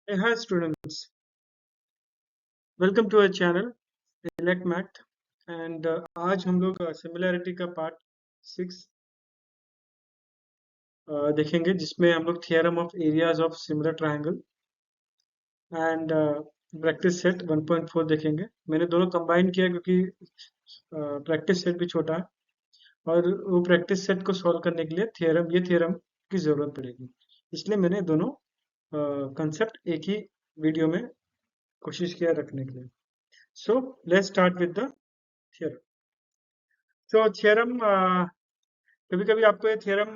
Hey, hi students, welcome to our channel Elect Math and आज हम लोग similarity का पार्ट 6 देखेंगे जिसमें हम लोग theorem of areas of similar triangle and practice set 1.4 देखेंगे। मैंने दोनों कंबाइन किया क्योंकि प्रैक्टिस सेट भी छोटा है और वो प्रैक्टिस सेट को सॉल्व करने के लिए ये थियरम की ज़रूरत पड़ेगी, इसलिए मैंने दोनों कंसेप्ट एक ही वीडियो में कोशिश किया रखने के लिए। So let's start with the theorem. तो थ्योरम कभी कभी आपको ये थ्योरम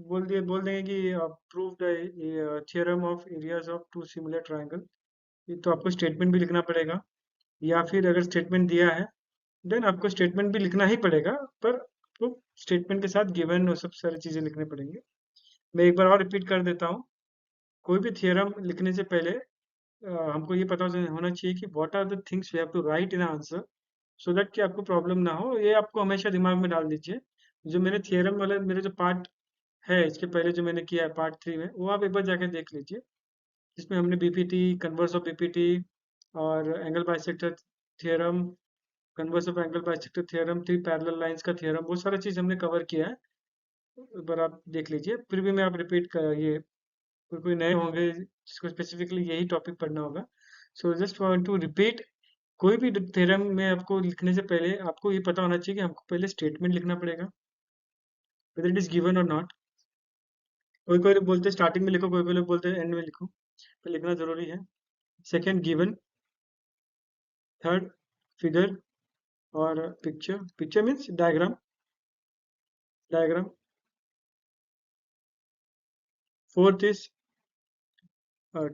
बोल देंगे कि prove the theorem of areas of two similar triangle. ये तो आपको स्टेटमेंट भी लिखना पड़ेगा, या फिर अगर स्टेटमेंट दिया है देन आपको स्टेटमेंट भी लिखना ही पड़ेगा, पर आपको स्टेटमेंट के साथ गिवन वो सब सारी चीजें लिखने पड़ेंगे। मैं एक बार और रिपीट कर देता हूँ। कोई भी थ्योरम लिखने से पहले हमको ये पता होना चाहिए कि what are the things we have to write in answer, so that कि आपको प्रॉब्लम ना हो। ये आपको हमेशा दिमाग में डाल दीजिए। जो मैंने थियरम वाला मेरे जो पार्ट है इसके पहले जो मैंने किया है पार्ट 3 में, वो आप एक बार जाके देख लीजिए, जिसमें हमने बीपीटी, कन्वर्स ऑफ बीपीटी और angle bisector theorem, converse of angle bisector theorem, three parallel lines का थियरम, वो सारा चीज हमने कवर किया है। एक बार आप देख लीजिए, फिर भी मैं आप रिपीट कर ये कोई कोई नए होंगे जिसको स्पेसिफिकली यही टॉपिक पढ़ना होगा, so just want to repeat. कोई भी थ्योरम में आपको लिखने से पहले आपको ये पता होना चाहिए कि हमको पहले स्टेटमेंट लिखना पड़ेगा, whether it is given or not। कोई कोई लोग बोलते हैं स्टार्टिंग में लिखो, कोई कोई लोग बोलते हैं एंड में लिखो, तो लिखना जरूरी है। सेकंड गिवन, थर्ड फिगर और picture, picture means diagram, diagram. Fourth is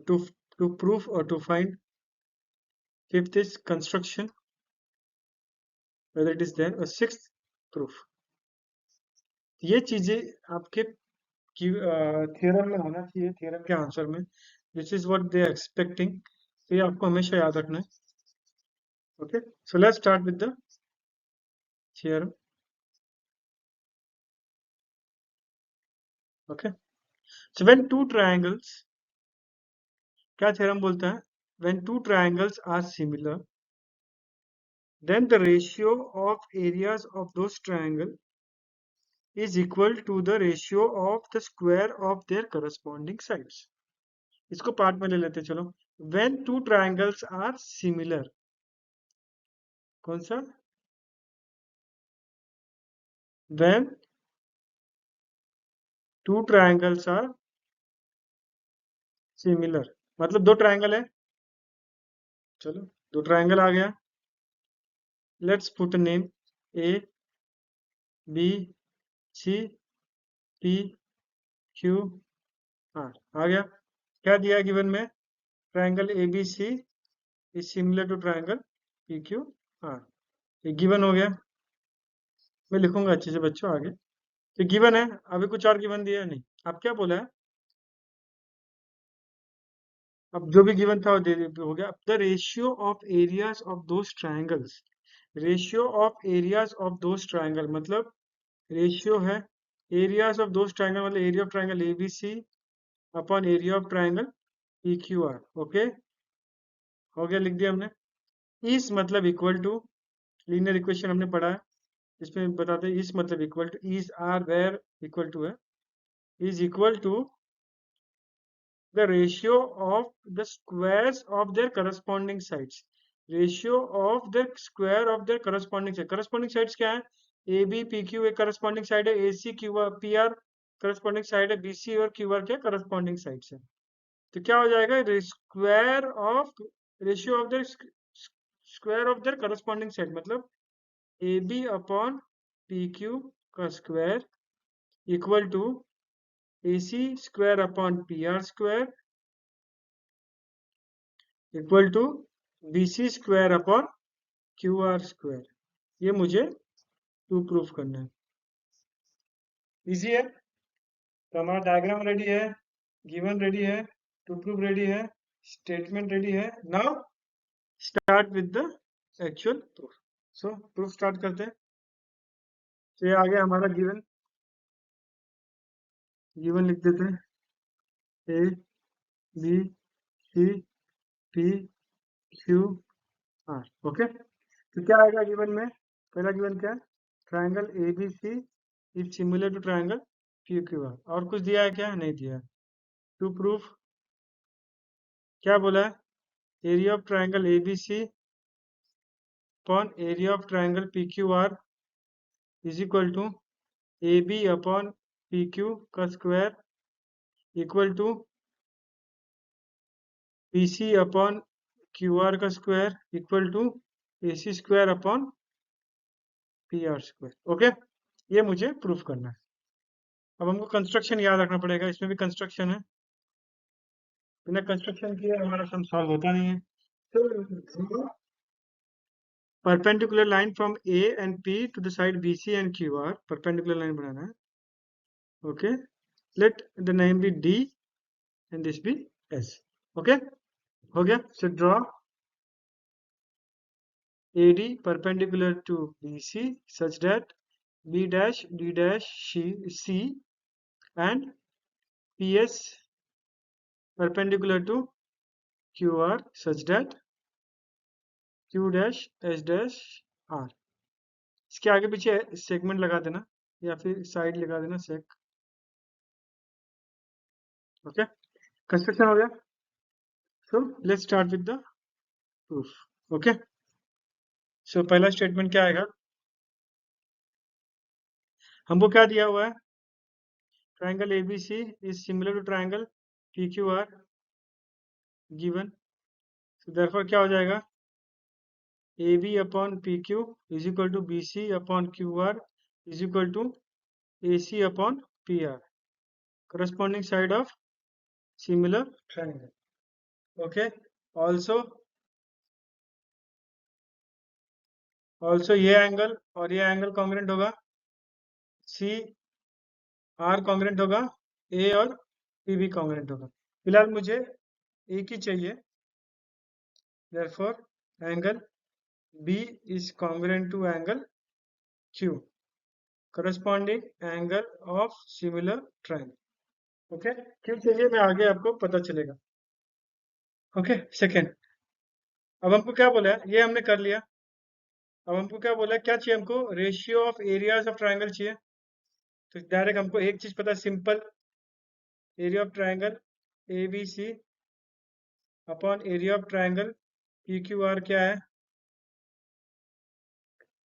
to to proof और to find. Fifth is construction, whether it is there, और सिक्स्थ प्रूफ। ये चीजें आपके थियरम में होना चाहिए, थियरम के आंसर में। This is what they are expecting, तो ये आपको हमेशा याद रखना है। Okay, so let's start with the theorem. Okay, so when two triangles, क्या थ्योरम बोलता है? When two triangles are similar, then the ratio of areas of those triangle is equal to the ratio of the square of their corresponding sides। इसको part में ले लेते हैं, चलो। when two triangles are similar, कौन सा? when two triangles are similar, मतलब दो ट्रायंगल है। चलो, दो ट्रायंगल आ गया। Let's put name A B C P Q R, आ गया। क्या दिया है गिवन में? Triangle A B C is similar to triangle P Q R. ये गिवन हो गया। मैं लिखूंगा अच्छे से बच्चों आगे। तो गिवन है, अभी कुछ और गिवन दिया है नहीं। अब क्या बोला है? अब जो भी गिवन था वो हो गया। अब the ratio of areas of those triangles, ratio of areas of those triangle मतलब रेशियो है एरियाज ऑफ दोस ट्रायंगल, मतलब area of triangle A B C upon area of triangle P Q R. Okay, हो गया, लिख दिया हमने। इस मतलब इक्वल टू, लीनियर इक्वेशन हमने पढ़ा है, इसमें बताते हैं इस मतलब equal to, is are where equal to है, is equal to the ratio of the squares of their corresponding sides। ratio of the square of their corresponding sides। corresponding sides क्या है? ए बी पी क्यू एक corresponding side है, A C Q R P R corresponding side है, B C और Q R क्या corresponding sides है। तो क्या हो जाएगा? Square of ratio of the square of their corresponding side, मतलब A B upon P Q का square equal to AC square upon PR square equal to BC square upon QR square. ये मुझे to proof करना है। Easy है। तो हमारा diagram ready है, गिवन रेडी है, टू प्रूफ रेडी है, स्टेटमेंट रेडी है। Now start with the actual proof. So proof start करते हैं। तो ये आ गया हमारा गिवन, गिवन लिख देते हैं A B C P Q R. Okay, तो क्या आएगा गिवन में? पहला गिवन क्या है? Triangle A B C is similar to triangle P Q R. और कुछ दिया है क्या? नहीं दिया है। टू प्रूफ क्या बोला है? Area of triangle A B C upon area of triangle P Q R is equal to A B upon P Q का square equal to P C upon Q R का square equal to A C square upon P R square. Okay, ये मुझे proof करना है। अब हमको construction याद रखना पड़ेगा, इसमें भी कंस्ट्रक्शन है। बिना कंस्ट्रक्शन किए हमारा सम सॉल्व होता नहीं है। तो perpendicular line from A and P to the side B C and Q R, perpendicular line बनाना है। Okay, let the name B D and this B S. Okay, हो गया। So draw AD perpendicular to BC such that B dash D dash C and PS perpendicular to QR such that Q dash S dash R। इसके आगे पीछे segment लगा देना या फिर side लगा देना सेक। ओके, कंस्ट्रक्शन हो गया। So let's start with the proof. Okay, so पहला स्टेटमेंट क्या आएगा? हमको क्या दिया हुआ है? Triangle ABC is similar to triangle PQR given. So therefore क्या हो जाएगा? AB upon PQ is equal to BC upon QR is equal to AC upon PR, corresponding side of similar triangle. Okay, also ये angle और ये angle congruent होगा, C R congruent होगा, A और P भी कॉन्ग्रेंट होगा। फिलहाल मुझे एक ही चाहिए, therefore angle B is congruent to angle Q, corresponding angle of similar triangle. Okay, क्यों चाहिए मैं आगे आपको पता चलेगा। ओके, सेकेंड, अब हमको क्या बोला है? ये हमने कर लिया। अब हमको क्या बोला है? क्या चाहिए हमको? Ratio of areas of triangle चाहिए। तो डायरेक्ट हमको एक चीज पता है, simple area of triangle A B C upon area of triangle P Q R क्या है?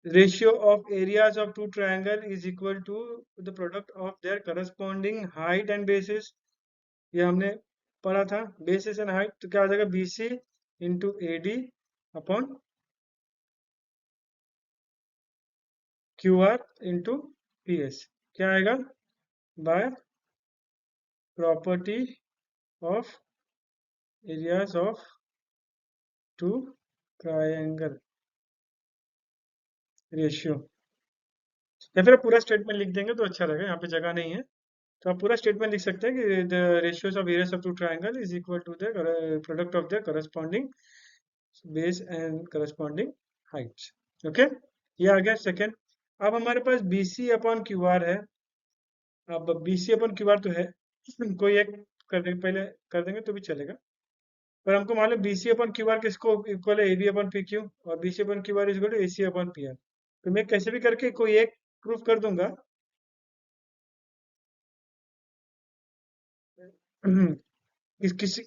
Ratio of areas of two triangle is equal to the product of their corresponding height and basis. ये हमने पढ़ा था, basis and height. तो क्या हो जाएगा? B C into A D upon Q R into P S. क्या आएगा? By property of areas of two triangle ratio. या फिर आप पूरा स्टेटमेंट लिख देंगे तो अच्छा रहेगा, यहाँ पे जगह नहीं है। तो आप पूरा स्टेटमेंट लिख सकते हैं कि the ratios of areas of two triangle is equal to the product of the corresponding base and corresponding heights. Okay, ये आ गया सेकेंड। अब हमारे पास BC अपॉन क्यू आर है। अब BC अपॉन क्यू आर तो है, कोई एक कर देंगे, पहले कर देंगे तो भी चलेगा। पर हमको मालूम BC अपॉन क्यू आर किसको इक्वल है? AB अपॉन PQ, और BC upon Q R is equal to AC upon PR। तो मैं कैसे भी करके कोई एक प्रूफ कर दूंगा। किसी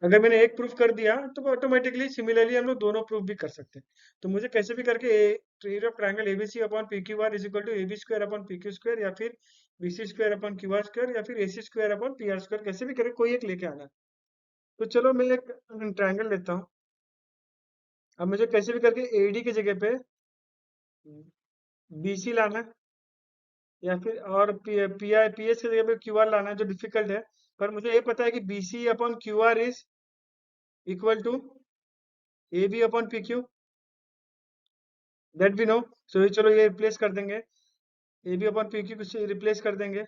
अगर मैंने एक प्रूफ कर दिया तो ऑटोमेटिकली सिमिलरली हम लोग दोनों प्रूफ भी कर सकते हैं। तो मुझे कैसे भी करके area of triangle ABC upon P Q R is equal to AB square upon PQ square, या फिर BC square upon QR square, या फिर AC square upon PR square, कैसे भी करके कोई एक लेके आना है। तो चलो मैं एक ट्रायंगल लेता हूँ। अब मुझे कैसे भी करके AD की जगह पे BC लाना है, या फिर और PS की जगह पे QR लाना है, जो डिफिकल्ट है। पर मुझे ये पता है कि BC upon QR is equal to AB upon PQ, that we know. So चलो ये रिप्लेस कर देंगे, AB अपॉन PQ से रिप्लेस कर देंगे।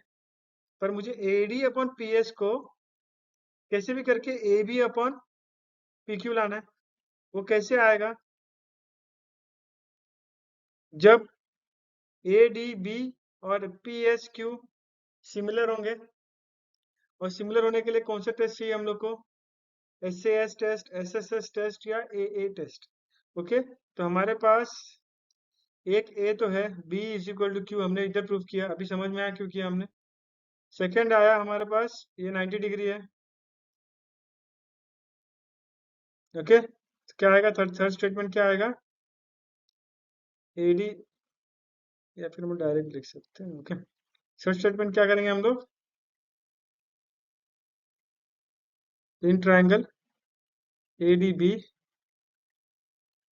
पर मुझे AD अपॉन PS को कैसे भी करके AB अपॉन PQ लाना है। वो कैसे आएगा? जब ADB और PSQ सिमिलर होंगे, और सिमिलर होने के लिए कौन सा टेस्ट चाहिए हम लोग को? SAS टेस्ट, SSS टेस्ट या AA टेस्ट। ओके, तो हमारे पास एक A तो है, B is equal to Q, हमने इधर प्रूव किया, अभी समझ में आया क्यों किया हमने। सेकंड आया हमारे पास, ये 90 डिग्री है। ओके, तो क्या आएगा, थर्ड स्टेटमेंट क्या आएगा, AD, या फिर हम डायरेक्ट लिख सकते हैं। ओके, थर्ड स्टेटमेंट क्या करेंगे हम लोग, in triangle ADB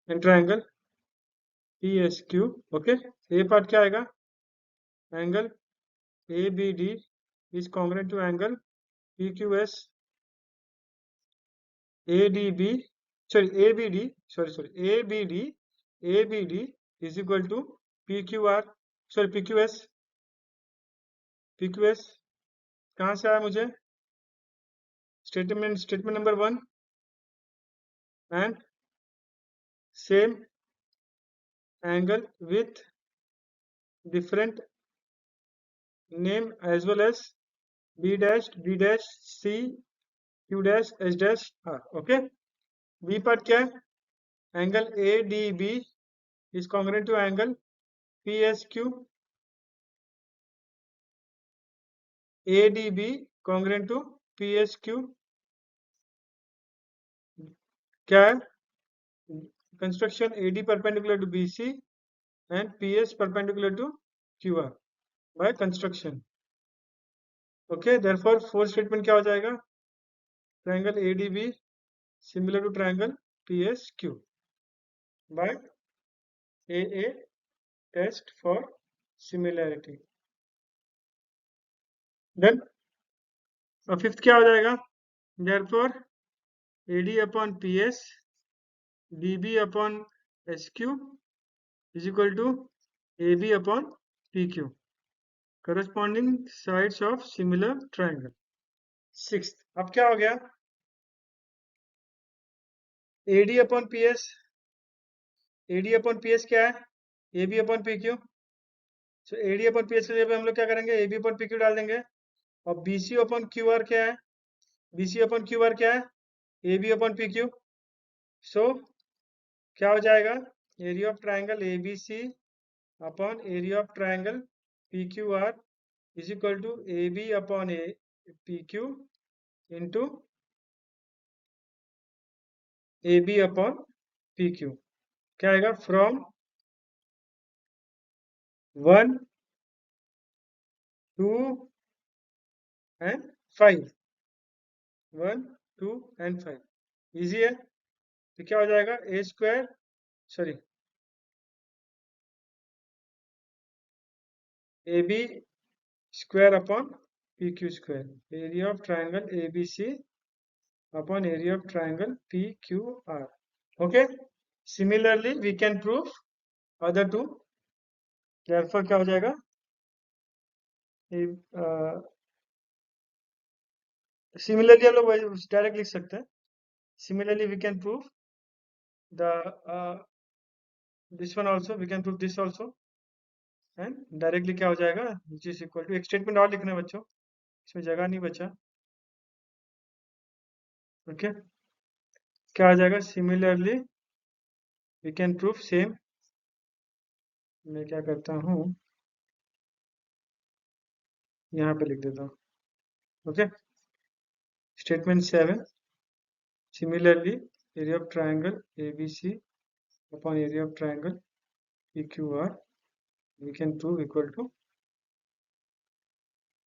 in triangle PSQ। Okay, A part क्या आएगा, angle ABD is congruent to angle PQS, ADB sorry ABD sorry ABD is equal to PQR sorry PQS कहाँ से आया मुझे, statement number 1 and same angle with different name as well as B dash C Q dash H dash R। Okay, B part क्या है, angle ADB is congruent to angle PSQ, ADB congruent to PSQ क्या है, construction AD perpendicular to BC and PS perpendicular to QR by construction. Okay, therefore fourth statement क्या हो जाएगा, triangle ADB similar to triangle PSQ by AA test for similarity. Then fifth क्या हो जाएगा, therefore AD upon PS BB upon SQ is equal to AB upon PQ, corresponding sides of similar triangle। Sixth, अब क्या हो गया, AD upon PS, AD upon PS क्या है, AB upon PQ। so AD upon PS के जगह हम लोग क्या करेंगे, AB upon PQ डाल देंगे, और BC upon QR क्या है, BC upon QR क्या है, AB upon PQ। so क्या हो जाएगा, area of triangle ABC upon area of triangle PQR is equal to AB upon PQ into AB upon PQ। क्या आएगा, फ्रॉम 1 2 एंड 5, 1 2 एंड 5, इजी है। तो क्या हो जाएगा, A square sorry AB square upon PQ square, area of triangle ABC upon area of triangle PQR। Okay, similarly we can prove other two। therefore क्या हो जाएगा, सिमिलरली हम लोग डायरेक्ट लिख सकते हैं, similarly we can prove the this one also, we can prove this also, and directly क्या हो जाएगा, which is equal to, एक स्टेटमेंट और लिखना है बच्चों, इसमें जगह नहीं बचा। Okay okay? क्या आ जाएगा, similarly we can prove same, मैं क्या करता हूँ यहाँ पे लिख देता हूँ। Okay, statement 7, similarly area of triangle ABC upon area of triangle PQR we can prove equal to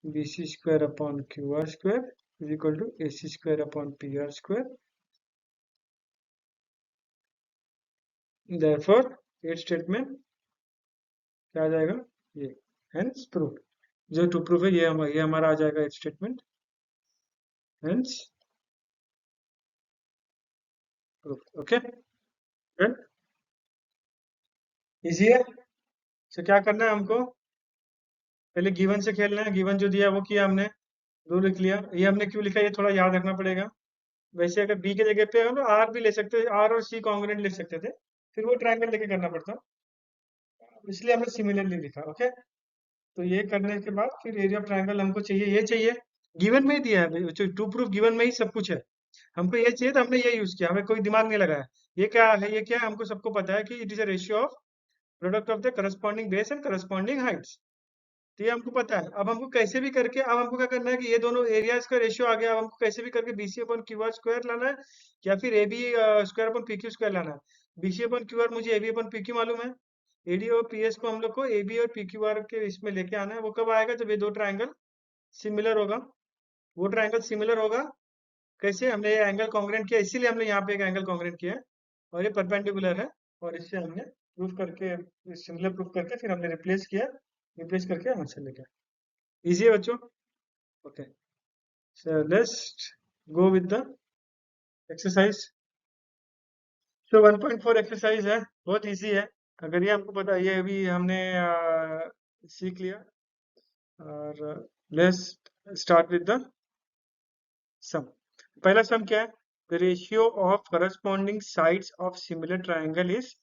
BC square upon QR square is equal to AC square upon PR square। therefore eight statement क्या आ जाएगा, ये hence proof, जो to proof है ये हमारा आ जाएगा eight statement, hence proof। Okay, easy है। तो क्या करना है हमको, पहले गिवन से खेलना है, गिवन जो दिया वो किया हमने, दो लिख लिया, ये हमने क्यों लिखा ये थोड़ा याद रखना पड़ेगा। वैसे अगर बी के जगह पे हम लोग आर भी ले सकते थे, आर और सी कॉन्ग्रुएंट लिख सकते थे, फिर वो ट्रायंगल लेके करना पड़ता, इसलिए हमने सिमिलरली लिखा। ओके, तो ये करने के बाद फिर एरिया ऑफ ट्रायंगल हमको चाहिए, ये चाहिए, गिवन में ही दिया है, टू प्रूफ गिवन में ही सब कुछ है। हमको ये चाहिए तो हमने ये यूज किया, हमें कोई दिमाग नहीं लगाया। ये क्या है, ये क्या है, हमको सबको पता है कि it is a ratio of product of the corresponding base and corresponding Heights. तो ये हमको पता है। अब हमको कैसे भी करके, अब हमको क्या करना है कि ये दोनों एरियाज का रेशियो आ गया, अब हमको कैसे भी करके BC upon Q R square लाना है, या फिर A B square upon P Q square लाना है। बीसी अपॉन क्यू आर मुझे A B upon P Q मालूम है, एडी और पी एस को हम लोग को ए बी और पी क्यू आर के इसमें लेके आना है। वो कब आएगा, जब ये दो ट्राइंगल सिमिलर होगा। वो ट्राइंगल सिमिलर होगा कैसे, हमने ये एंगल कॉन्ग्रेंट किया, इसीलिए हमने यहाँ पे एक एंगल कॉन्ग्रेंट किया है, और ये परपेंडिकुलर है, और इससे हमने प्रूफ करके, सिमिलर प्रूफ करके फिर हमने रिप्लेस किया, रिप्लेस करके आंसर लेके इजी है बच्चों। Okay, so let's go with the exercise. तो 1.4 एक्सरसाइज है, बहुत इजी है। अगर ये हमको पता, ये अभी हमने सीख लिया। और लेट्स स्टार्ट विद द सम। पहला सम क्या है, the ratio of corresponding sides of similar triangle is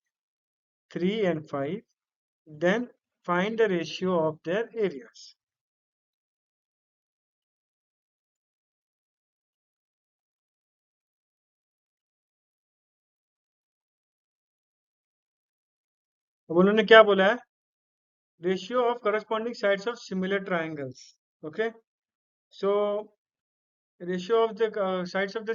3 and 5, then find the ratio of their areas. अब उन्होंने क्या बोला है, ratio of corresponding sides of similar triangles. Okay, so ratio of the sides of the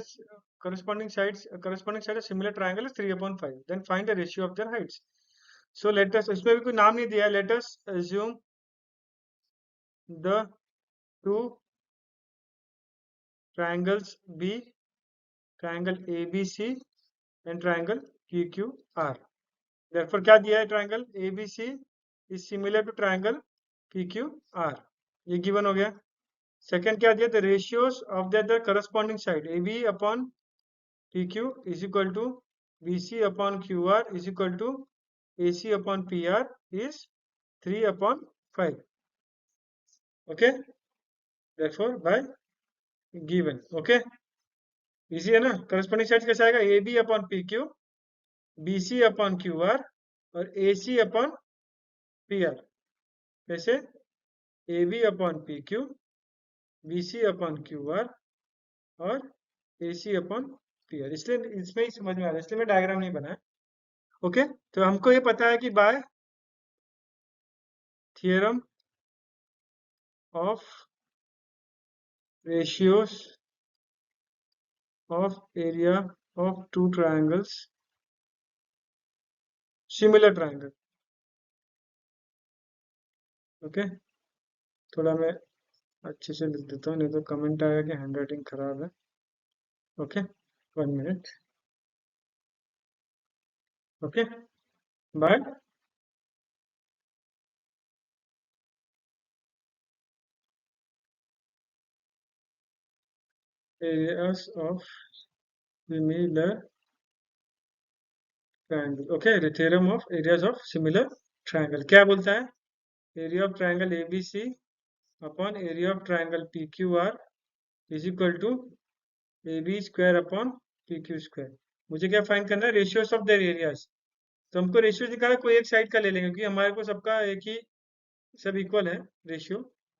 corresponding side of similar triangle is 3/5. Then find the ratio of their heights. So let us, इसमें भी कोई नाम नहीं दिया है, let us assume the two triangles B, triangle ABC and triangle PQR. Therefore क्या दिया है, triangle ABC is similar to triangle PQR, ये given हो गया। सेकेंड क्या दिया, the ratios of the corresponding side AB upon PQ is equal to BC upon QR is equal to AC upon PR is 3/5. Okay, therefore by given. Okay, easy है ना। Corresponding side कैसे आएगा, A B upon P Q, B C upon Q R, और A C upon P R. कैसे, A B upon P Q, B C upon Q R, और A C upon P R. इसलिए इसमें ही समझ में आ रहा है, इसलिए मैं डायग्राम नहीं बनाया। ओके, तो हमको ये पता है कि by theorem of ratios of area of two triangles, similar triangle. Okay, थोड़ा मैं अच्छे से लिख देता हूँ, नहीं तो कमेंट आएगा कि हैंडराइटिंग खराब है। Okay, 1 minute। Okay, by areas of similar triangle। Okay, theorem of areas of similar triangle क्या बोलता है, area of triangle ABC upon area of triangle PQR is equal to A B square upon P Q square. मुझे क्या find करना है, ratios of their areas. तो हमको ratio दिखा है, कोई एक साइड का ले लेंगे, क्योंकि हमारे को सबका एक ही, सब इक्वल है रेशियो।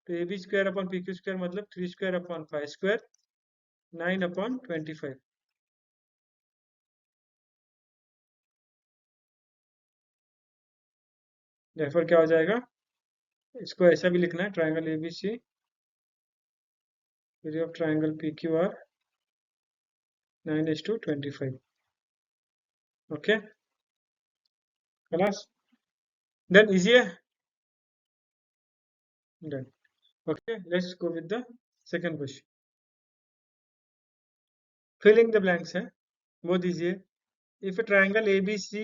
तो A B square upon P Q square मतलब 3² अपॉन 5², 9/25। therefore क्या हो जाएगा, इसको ऐसा भी लिखना है, triangle A B C, area of triangle P Q R 9:25। Okay, खलास, देन इजी है, done. Okay, let's go with the second question. Filling the blanks है, बहुत इजी है। If a triangle ABC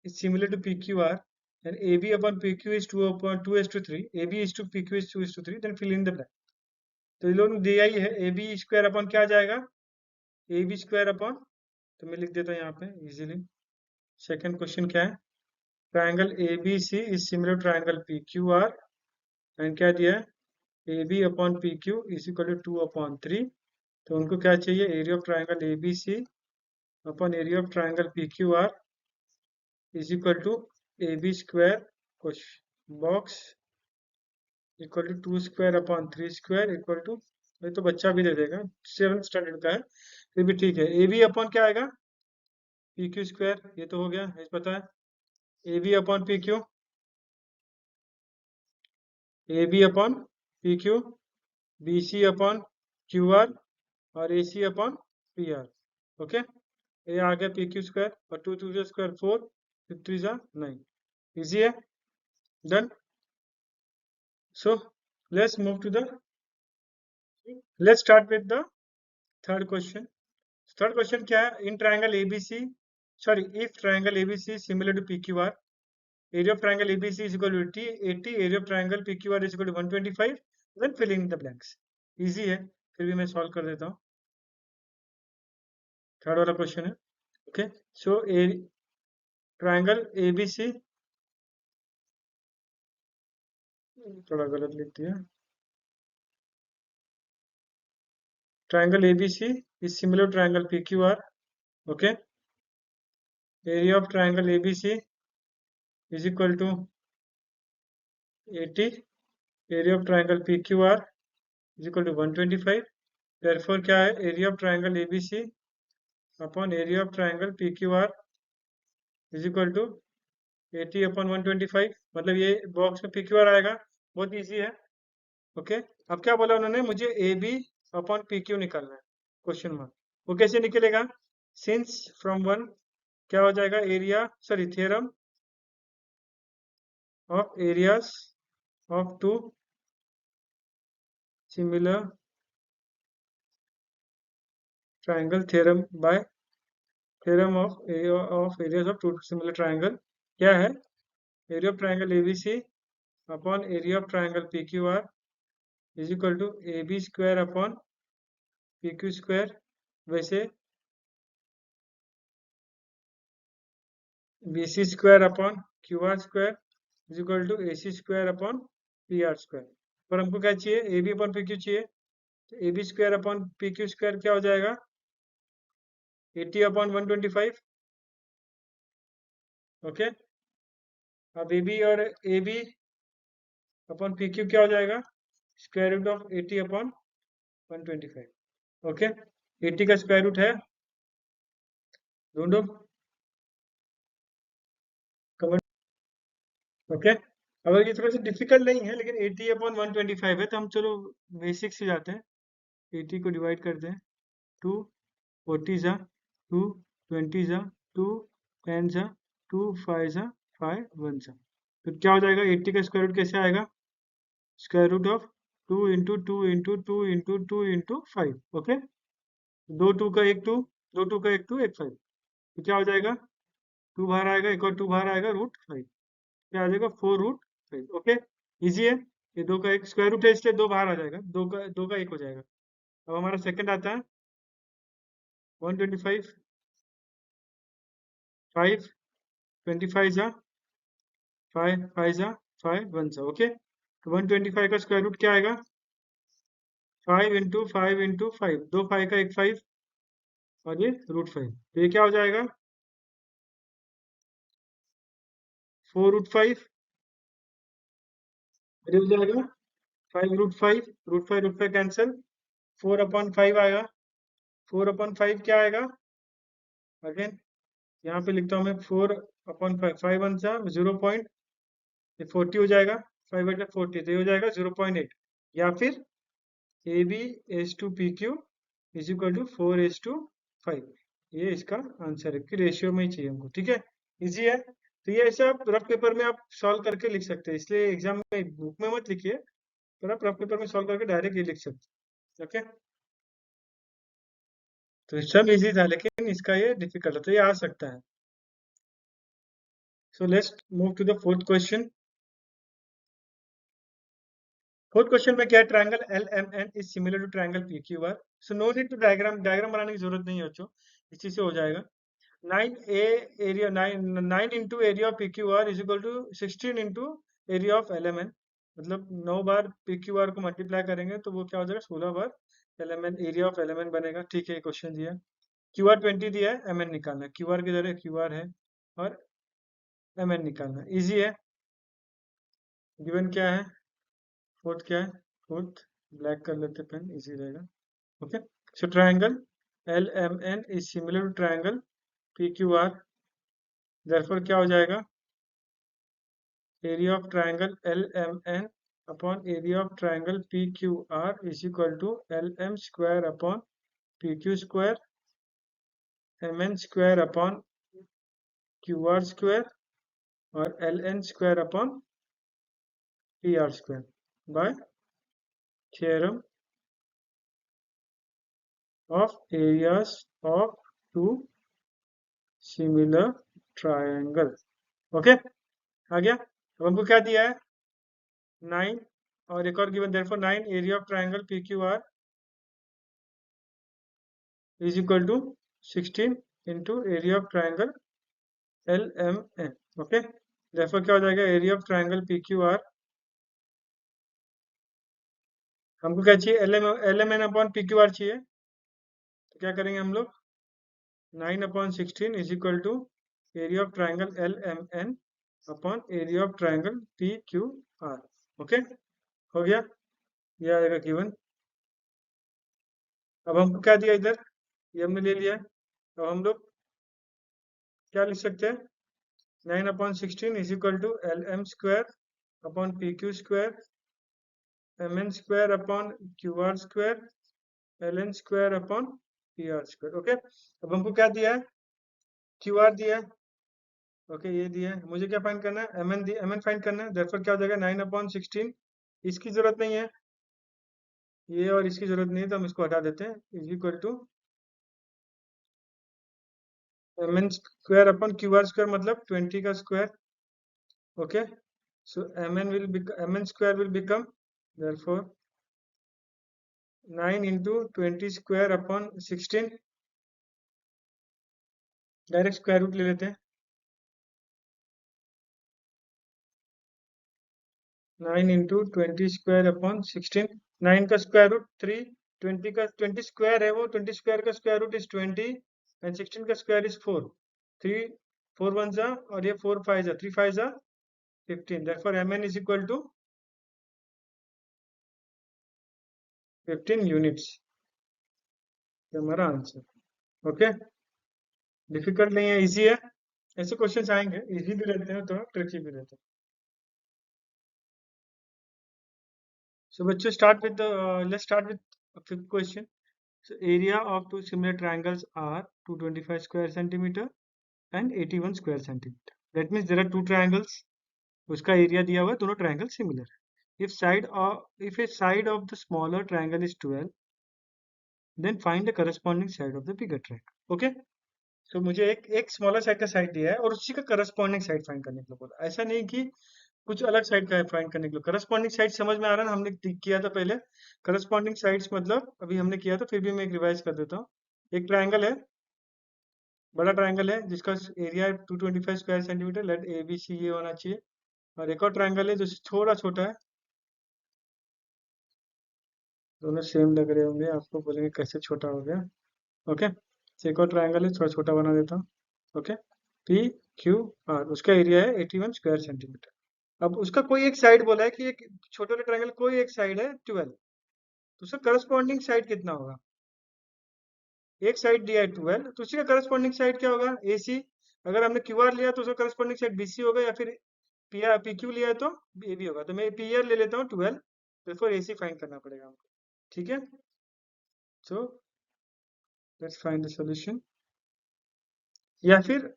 is similar to PQR and AB upon PQ is 2/2:3, AB is to PQ is 2:3, then fill in the blank। तो ये लोग दिया ही है, A B square upon क्या आ जाएगा, ए बी स्क्वायर अपॉन, तो मैं लिख देता हूँ यहाँ पे इजीली। सेकंड क्वेश्चन क्या है, triangle A B C is similar triangle P Q R, and क्या दिया है, A B upon P Q is equal to 2/3। तो उनको क्या चाहिए, area of triangle A B C upon area of triangle P Q R is equal to A B square कुछ box equal to 2² upon 3² equal to, ये तो बच्चा भी दे देगा, 7th स्टैंडर्ड का है, फिर भी ठीक है। ए बी अपॉन क्या आएगा, पी क्यू स्क्वायर, ये तो हो गया, ये पता है। A B upon P Q, A B upon P Q, B C upon Q R, और A C upon P R. Okay, ये आ गया पी क्यू स्क्वायर, और टू टू स्क्वायर 4, 5 3 जा 9। इजी है, done. So let's move to the, let's start with the third question. Third question क्या है, in triangle ABC, sorry, if triangle ABC similar to PQR, area of triangle ABC is equal to 80, area of triangle PQR is equal to 125, then fill in the blanks। Easy है, फिर भी मैं solve कर देता हूँ। Third वाला question है। Okay, सो ए triangle ABC, थोड़ा गलत लिख दिया, triangle ABC is similar to triangle PQR। okay, area of triangle ABC is equal to 80, area of triangle PQR is equal to 125। therefore क्या है, area of triangle ABC upon area of triangle PQR is equal to 80 अपॉन 125, मतलब ये box में PQR आएगा। बहुत easy है। Okay, अब क्या बोला उन्होंने, मुझे A B upon P Q निकालना है, क्वेश्चन मार्क। वो कैसे निकलेगा, सिंस फ्रॉम वन क्या हो जाएगा, area, sorry, theorem of areas of two similar triangle, theorem by theorem of areas of two similar triangle. क्या है, area of triangle ABC upon area of triangle P Q R is equal to A B square upon P Q square. वैसे B C square upon Q R square is equal to A C square upon P R square. पर हमको क्या चाहिए, A B upon P Q चाहिए, तो A B square upon P Q square क्या हो जाएगा, 80 अपॉन 125। ओके, अब ए बी और A B upon P Q क्या हो जाएगा, स्क्वायर रूट ऑफ 80 अपॉन 125। ओके, 80 का स्क्वायर रूट है, ढूंढो कमेंट। ओके, अगर ये थोड़ा सा डिफिकल्ट नहीं है, लेकिन 80 अपॉन 125 है, तो हम चलो बेसिक से जाते हैं। 80 को डिवाइड करते हैं, 2 40 जा, 2 20 जा, 2 10 जा, 2 5 जा, 5 1 जा। तो क्या हो जाएगा, 80 का स्क्वायर रूट कैसे आएगा, square root of 2 into 2 into 2 into 2 into 5। Okay, दो टू का एक 2, दो टू का एक 2, एक 5, तो क्या हो जाएगा, 2 बाहर आएगा, एक और 2 बाहर आएगा, रूट 5, क्या आ जाएगा, 4 रूट 5। ओके, इजी है, ये दो का एक स्क्वायर रूट है, इसलिए दो बाहर आ जाएगा, दो का एक हो जाएगा। अब हमारा सेकंड आता है 125, 5 25 जा, 5 5 जा, 5 1 जा। ओके, तो 125 का स्क्वायर रूट क्या आएगा, 5 इंटू 5 इंटू 5, दो 5 का एक 5, और ये रूट 5, तो ये क्या हो जाएगा, 4 रूट 5, ये हो जाएगा 5 रूट 5, रूट 5 कैंसिल, 4 अपॉन 5 आएगा, 4 अपॉन 5 क्या आएगा, अगेन यहाँ पे लिखता हूँ मैं, 4 अपॉन 5, 5 वन सा 0. ये 40 हो जाएगा, 5 बटा 40, तो ये हो जाएगा 0.8, या फिर A B as to P Q is equal to 4:5। ये इसका आंसर है कि रेशियो में ही चाहिए हमको। ठीक है, इजी है। तो ये ऐसे आप रफ पेपर में आप सॉल्व करके लिख सकते हैं, इसलिए एग्जाम में बुक में मत लिखिए, पर आप रफ पेपर में सॉल्व करके डायरेक्ट ये लिख सकते हैं। ओके, तो सब इजी था, लेकिन इसका ये डिफिकल्ट है, तो ये आ सकता है। So let's move to the fourth question. Fourth question में क्या है, triangle L M N is similar to triangle P Q R. So no need to diagram बनाने की जरूरत नहीं है बच्चों, इसी से हो जाएगा। 9a area 9 into area of P Q R is equal to 16 into area of L M N. मतलब 9 बार पी क्यू आर को मल्टीप्लाई करेंगे तो वो क्या हो जाएगा, 16 बार L M N, area of L M N बनेगा। ठीक है, क्वेश्चन दिया है, क्यू आर 20 दिया है, एम एन निकालना है, क्यू आर की जगह क्यू आर है और एम एन निकालना है, इजी है। गिवन क्या है, फोर्थ क्या है, फोर्थ ब्लैक कर लेते पेन, इजी रहेगा। Okay, so triangle LMN is similar to triangle PQR. Therefore क्या हो जाएगा, area of triangle LMN upon area of triangle PQR is equal to LM square upon PQ square, MN square upon QR square और LN square upon PR square by theorem of areas of two similar triangle. Okay, आ गया। अब हमको क्या दिया है, 9 और एक और given, therefore 9 area of triangle PQR is equal to 16 into area of triangle LMN. Okay, therefore क्या हो जाएगा, एरिया ऑफ ट्रायंगल PQR, हमको क्या चाहिए, LMN अपॉन PQR चाहिए, तो क्या करेंगे हम लोग, 9/16 is equal to area of triangle LMN upon area of triangle PQR. Okay, हो गया, ये आएगा गिवन। अब हमको क्या दिया इधर, ये हमने ले लिया। अब हम लोग क्या लिख सकते हैं, 9/16 is equal to LM square upon PQ square, MN square upon QR square, LN square upon PR square. Okay, अब हमको क्या दिया है, QR दिया है. ओके, ये दिया है, मुझे क्या फाइंड करना है, MN फाइंड करना है. देयरफॉर क्या हो जाएगा, 9/16, इसकी जरूरत नहीं है, ये और इसकी जरूरत नहीं है, तो हम इसको हटा देते हैं, is equal to MN square upon QR square, मतलब 20 का square. Okay, so MN square will become therefore 9 into 20 square upon 16, direct square root ले लेते हैं, 9 into 20 square upon 16, 9 का स्क्वायर रूट 3, 20 का 20 स्क्वायर है वो, 20 स्क्वायर का स्क्वायर रूट इज 20 एंड 16 का स्क्वायर इज 4, 3 4 1 जा और ये 4 5 जा, 3 5 जा 15, therefore MN is equal to 15 units, ये हमारा आंसर. ओके, डिफिकल्ट नहीं है, इजी है, ऐसे क्वेश्चन आएंगे, इजी भी रहते हैं तो ट्रिकी भी रहते हैं. So बच्चों let's start with a fifth question. So area of two similar triangles are 225 square centimeter and 81 square centimeter. That means there are two triangles. उसका area दिया हुआ है, दोनों triangle similar है. If a side of the smaller triangle is 12, then find the corresponding side of the bigger triangle. Okay? So मुझे एक smaller side का side दिया है और उसी का corresponding side find करने के लिए बोला. ऐसा नहीं कि कुछ अलग साइड का फाइंड करने के लिए. करस्पॉन्डिंग साइड समझ में आ रहा है ना, हमने किया था पहले. करस्पॉन्डिंग साइड्स मतलब अभी हमने किया था, फिर भी मैं एक रिवाइज कर देता हूँ. एक ट्रायंगल है, बड़ा ट्रायंगल है जिसका एरिया है 225 स्क्वायर सेंटीमीटर, लेट ABC ये होना चाहिए. और एक और ट्रायंगल है जो थोड़ा छोटा है, दोनों सेम लग रहे होंगे, आपको बोलेंगे कैसे छोटा हो गया. ओके, एक और ट्रायंगल है, थोड़ा छोटा बना देता हूँ. ओके, PQR, उसका एरिया है 81 स्क्वायर सेंटीमीटर. अब उसका कोई एक साइड बोला है कि एक छोटे वाले ट्रायंगल कोई एक साइड है 12, तो उसका करस्पॉन्डिंग साइड कितना होगा, एक साइड दिया है 12, तो उसी का करस्पॉन्डिंग साइड क्या होगा, AC. अगर हमने QR लिया तो उसका करस्पॉन्डिंग साइड BC होगा, या फिर PQ लिया है तो AB होगा. तो मैं PR ले लेता हूँ 12, तो AC फाइंड करना पड़ेगा हमको. ठीक है, so let's find the solution. या फिर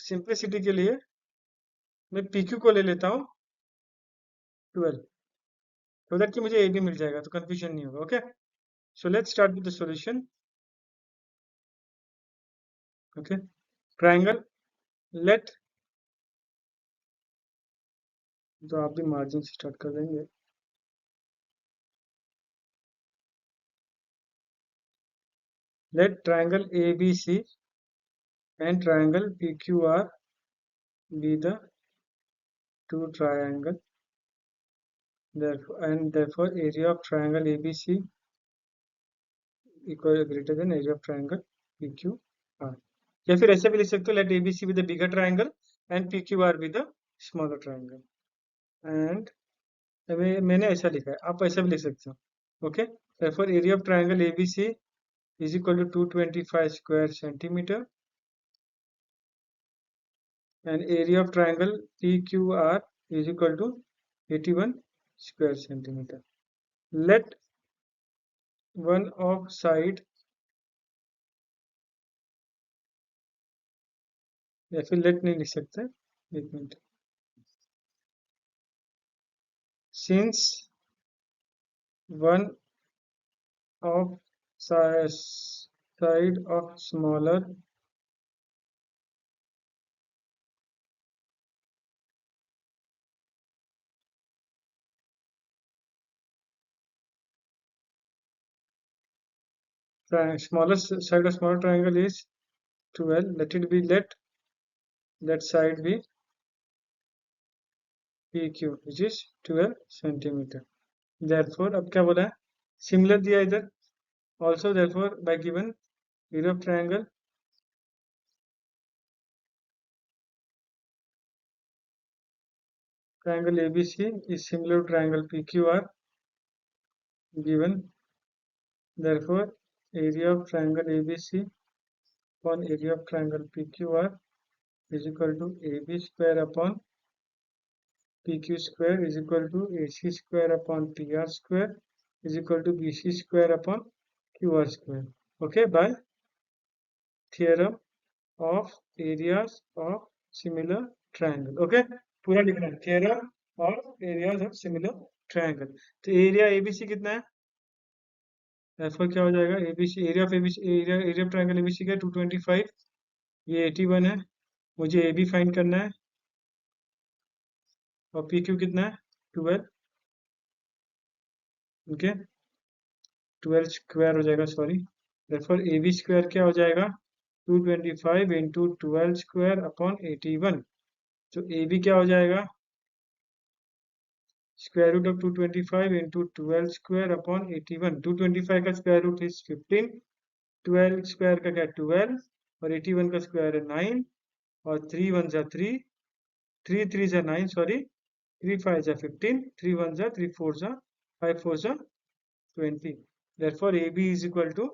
सिंपलिसिटी के लिए मैं PQ को ले लेता हूँ 12, तो दैट कि मुझे AB मिल जाएगा, तो कंफ्यूजन नहीं होगा. Okay, so let's start with the solution. Okay, triangle, let, तो आप भी मार्जिन से स्टार्ट कर देंगे. Let triangle ABC and triangle PQR be the two triangle, therefore area of triangle ABC equal greater than area of triangle PQR. या फिर ऐसे भी लिख सकते हो, let ABC be the bigger triangle and PQR be the smaller triangle. and मैंने ऐसा लिखा है, आप ऐसा भी लिख सकते हो. Okay, therefore area of triangle ABC is equal to 225 square centimeter, and area of triangle PQR is equal to 81 square centimeter. Let one of side, या फिर let नहीं लिख सकते, एक minute, since one of side of smaller side of smaller triangle is 12. Let side be PQ, which is 12 centimeter. Therefore, अब क्या बोला है, सिमिलर दिया इधर, also therefore by given area of triangle ABC is similar to triangle PQR given. Therefore, area of triangle ABC upon area of triangle PQR is equal to AB square upon PQ square is equal to AC square upon PR square is equal to BC square upon QR square. Okay, by theorem of areas of similar triangle. Okay, पूरा लिखना है, theorem of areas of similar triangle. तो area ABC कितना है, therefore क्या हो जाएगा, ABC area of ABC area of triangle ABC का 225, ये 81 है, मुझे AB फाइंड करना है, और PQ कितना है 12, ओके 12 स्क्वायर हो जाएगा, सॉरी, therefore AB स्क्वायर क्या हो जाएगा 225 इंटू 12 स्क्वायर अपॉन 81. तो AB क्या हो जाएगा square root of 225 into 12 square upon 81. 225 का स्क्वायर रूट इज 15, 12 स्क्वायर का क्या 12, और 81 का स्क्वायर है 9, और 3 1 जा 3, 3 3 जा 9, सॉरी 3 5 जा 15, 3 1 जा 3 4 जा 5 4 जा 20. Therefore AB is equal to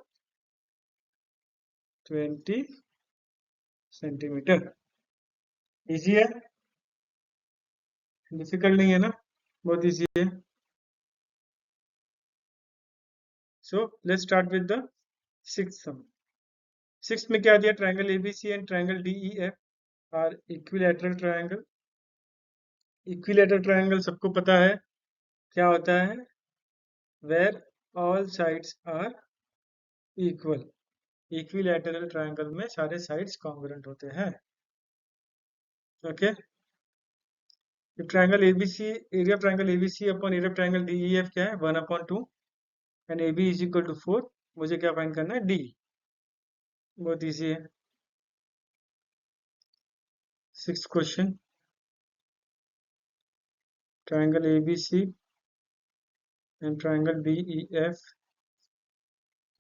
20 centimetre. Easy है, डिफिकल्ट नहीं है ना, बहुत इजी है. So let's start with the sixth sum. Sixth में क्या दिया, triangle ABC and triangle DEF are equilateral triangle. Equilateral triangle सबको पता है क्या होता है, where all sides are equal. Equilateral triangle में सारे साइड्स कॉन्ग्रुएंट होते हैं. Okay, triangle ABC, area of triangle ABC upon area of triangle DEF क्या है 1/2, and AB is equal to 4. मुझे क्या फाइंड करना है, D. बहुत इजी है. Sixth question, triangle ABC and triangle DEF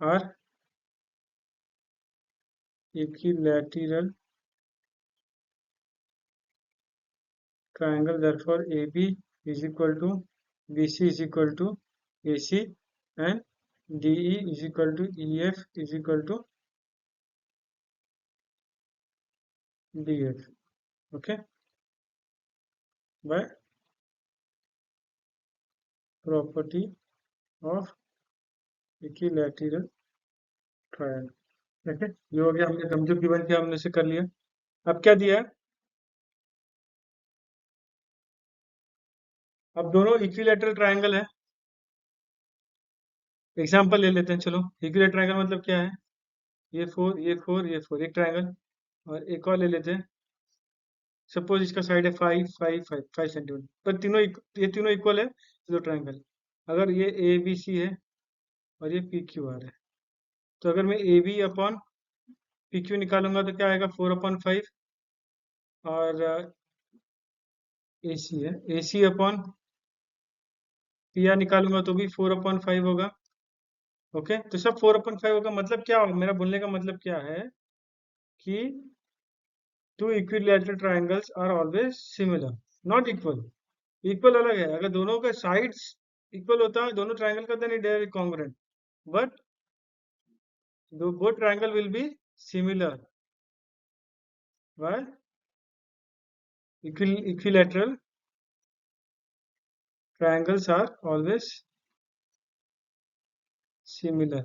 are equilateral triangle. Therefore, AB is equal to BC is equal to AC and DE is equal to EF is equal to DF. Okay, by property of equilateral triangle. ठीक है, ये हो गया, हमने समझो given किया, हमने से कर लिया. अब क्या दिया है, अब दोनों इक्विलैटरल ट्रायंगल है. एग्जांपल ले लेते हैं, चलो. इक्विलैटरल ट्रायंगल मतलब क्या है, ये 4 ये 4 ये 4, एक ट्रायंगल. और एक और ले लेते हैं, सपोज इसका साइड है 5 5 5 5 सेंटीमीटर, पर ये तीनों इक्वल है, दो ट्रायंगल. अगर ये ए बी सी है और ये पी क्यू आर है, तो अगर मैं A B upon P Q निकालूंगा तो क्या आएगा 4/5, और ए सी है, A C upon P R निकालूंगा तो भी 4/5 होगा. ओके, तो सब 4/5 होगा. मतलब क्या होगा, मेरा बोलने का मतलब क्या है कि two equilateral triangles are always similar, not equal. Equal अलग है, अगर दोनों का साइड्स इक्वल होता है दोनों ट्रायंगल का, then it is congruent. But both triangle will be similar. Why? Equilateral triangles are always similar.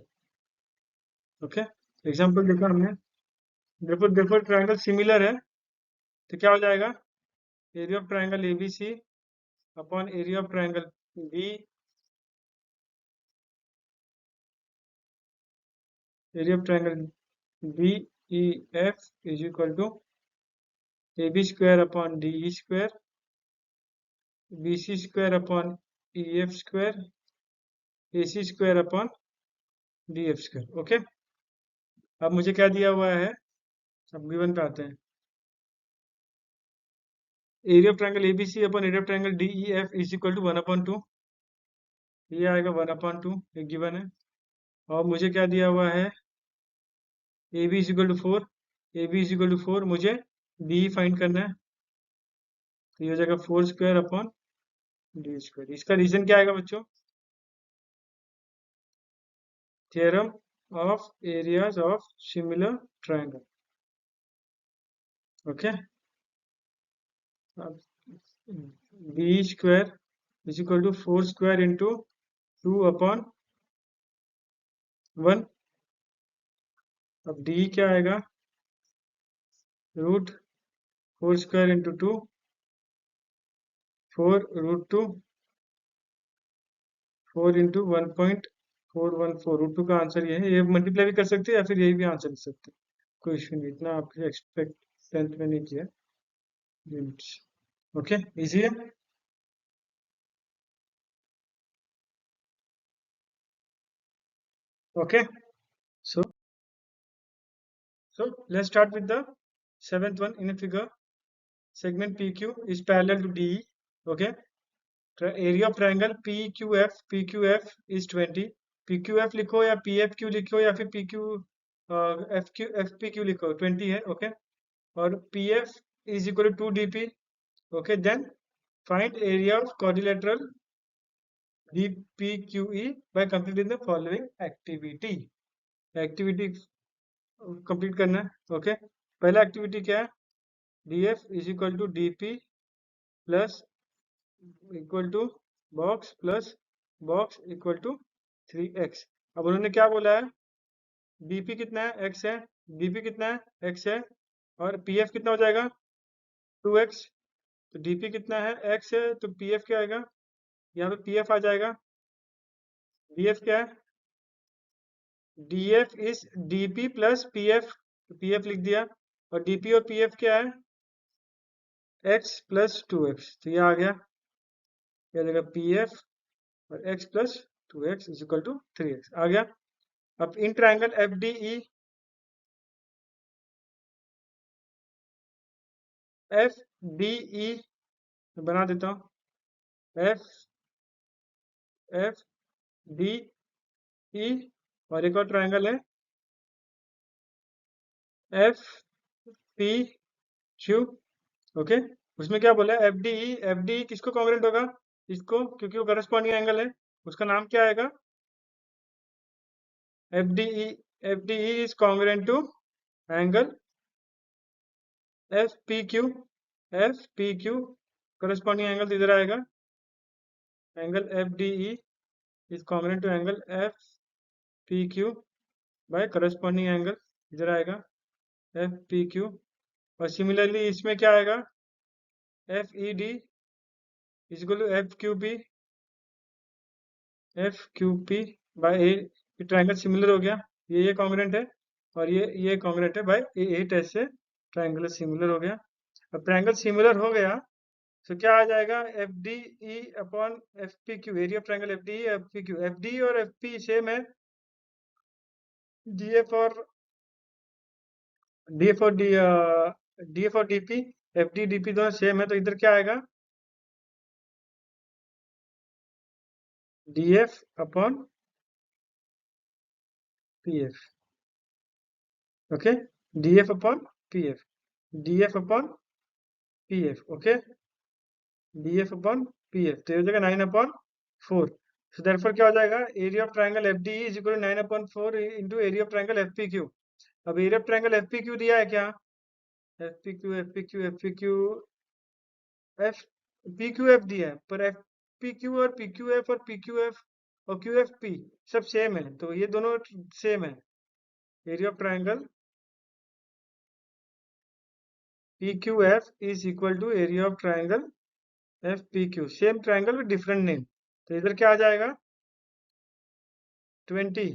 Okay, example देखा हमने। देखो ट्रायंगल सिमिलर है तो क्या हो जाएगा, area of triangle ABC upon area of triangle B, area of triangle B E F is equal to A B square upon D E square, B C square upon E F square, A C square upon D F square. Okay, अब मुझे क्या दिया हुआ है, अब given पे आते हैं। Area of triangle ABC upon area of triangle D E F is equal to 1/2, ये आएगा 1/2, एक गिवन है। और मुझे क्या दिया हुआ है, A B is equal to 4, A B is equal to 4, मुझे डी फाइंड करना है, तो ये हो जाएगा 4 स्क्वायर अपॉन डी स्क्वायर। इसका रीजन क्या आएगा बच्चों, theorem of areas of similar triangle. Okay, B square is equal to 4 square into 2 upon 1। अब डी क्या आएगा, root 4 square into 2, 4 root 2, 4 into 1.414, root 2 का आंसर ये है। ये मल्टीप्लाई भी कर सकते हैं या फिर यही भी आंसर लिख सकते हैं, कोई इश्यू नहीं, इतना आपके एक्सपेक्ट 10th में नहीं किया लिमिट्स। ओके, इजी है। Okay, so let's start with the seventh one. In a figure, segment PQ is parallel to DE. Okay, area of triangle PQF is 20. PQF लिखो या PFQ लिखो या फिर PQ FPQ लिखो, 20 है। ओके, और PF is equal to 2DP. Okay, then find area of quadrilateral DPQE by completing the following activity. Activity complete करना है। ओके, पहला एक्टिविटी क्या है, D F is equal to D P plus equal to box plus box equal to 3x। अब उन्होंने क्या बोला है, dp कितना है, x है, dp कितना है, x है, और pf कितना हो जाएगा 2x। तो dp कितना है, x है, तो pf क्या आएगा, यहाँ पे pf आ जाएगा। df क्या है, df is dp plus pf, pf लिख दिया, और dp और pf क्या है, x प्लस 2x, तो ये आ गया, ये आ जाएगा pf और x plus 2x is equal to 3x आ गया। अब in triangle F D E, F D E बना देता हूँ, एफ एफ डी ई, और एक और ट्राइंगल है एफ पी क्यू। ओके, उसमें क्या बोला है, एफ डी ई किसको कॉन्ग्रेंट होगा, इसको, क्योंकि वो करस्पॉन्डिंग एंगल है, उसका नाम क्या आएगा, F D E, F D E is congruent to angle F P Q, F P Q corresponding angle इधर आएगा, angle F D E is congruent to angle F P Q by corresponding angle इधर आएगा F P Q. और similarly इसमें क्या आएगा, F E D is equal to F Q P, F Q P by A, triangle similar हो गया, ये congruent है, और ये कॉन्ग्रेंट है बाय ए, 8 ऐसे ट्राइंगल सिमिलर हो गया। अब ट्राइंगल सिमिलर हो गया तो क्या आ जाएगा, F D E upon F P Q, area of triangle F D F P Q, F D और एफ पी सेम है, डी एफ और डी एफ और डी एफ और D P, F D D P दोनों same है, तो इधर क्या आएगा, D F upon P F. Okay, D F upon P F, D F upon P F. Okay, D F upon P F, तो ये हो जाएगा 9/4। सो देयरफॉर क्या हो जाएगा, area of triangle F D is equal to 9/4 into area of triangle F P Q. अब area of triangle F P Q दिया है क्या, F P Q F P Q F P Q F P Q F दिया है, पर F P Q और P Q F और P Q F और क्यू एफ पी सब सेम है, तो ये दोनों सेम है। Area of triangle P Q F is equal to area of triangle F P Q, same triangle with different name. तो इधर क्या आ जाएगा 20,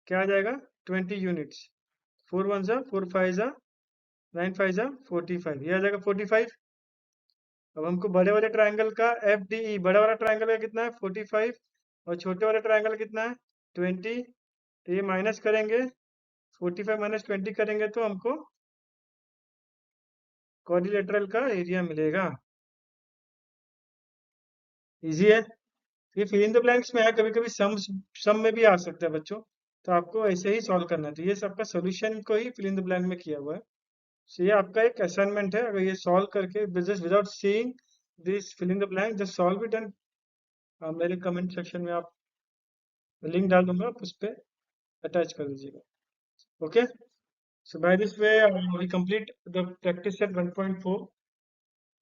क्या आ जाएगा 20 यूनिट्स, 4 1 जा 4 5 जा 9 5 जा 45, ये आ जाएगा 45। अब हमको बड़े वाले ट्रायंगल का एफ डी ई, बड़ा वाला ट्रायंगल का कितना है 45 और छोटे वाले ट्रायंगल कितना है 20, तो ये माइनस करेंगे, 45 माइनस 20 करेंगे तो हमको क्वाड्रिलेटरल का एरिया मिलेगा। इजी है, ये फिल इन द ब्लैंक्स में है, कभी कभी सम में भी आ सकता है बच्चों, तो आपको ऐसे ही सॉल्व करना है। तो ये सबका सोल्यूशन को ही फिल इन द ब्लैंक में किया हुआ है। So, ये आपका एक असाइनमेंट है, अगर ये सॉल्व करके just without seeing this fill in the blank just solve it, and मेरे कमेंट सेक्शन में आप लिंक डाल दूंगा, आप उस पर अटैच कर दीजिएगा। Okay, so by this way we complete the practice set 1.4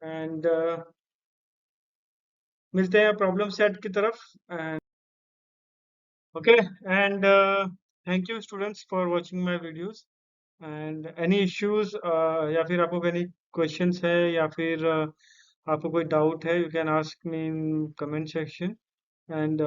and मिलते हैं प्रॉब्लम सेट की तरफ। And okay, and thank you students for watching my videos, and any issues या फिर आपको एनी क्वेश्चंस है या फिर आपको कोई डाउट है, you can ask me in comment section, and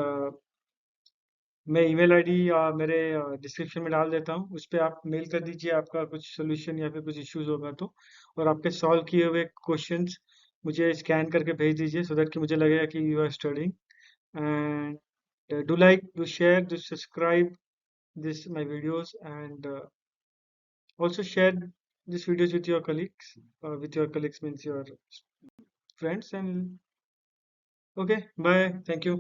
मैं ईमेल आईडी मेरे डिस्क्रिप्शन में डाल देता हूँ, उस पर आप मेल कर दीजिए आपका कुछ सोल्यूशन या फिर कुछ इश्यूज होगा तो, और आपके सॉल्व किए हुए क्वेश्चंस मुझे स्कैन करके भेज दीजिए, सो दैट कि मुझे लगेगा कि you are studying. And do like, do share, do subscribe this my videos, and also share these videos with your colleagues, with your colleagues means your friends, and okay, bye, thank you.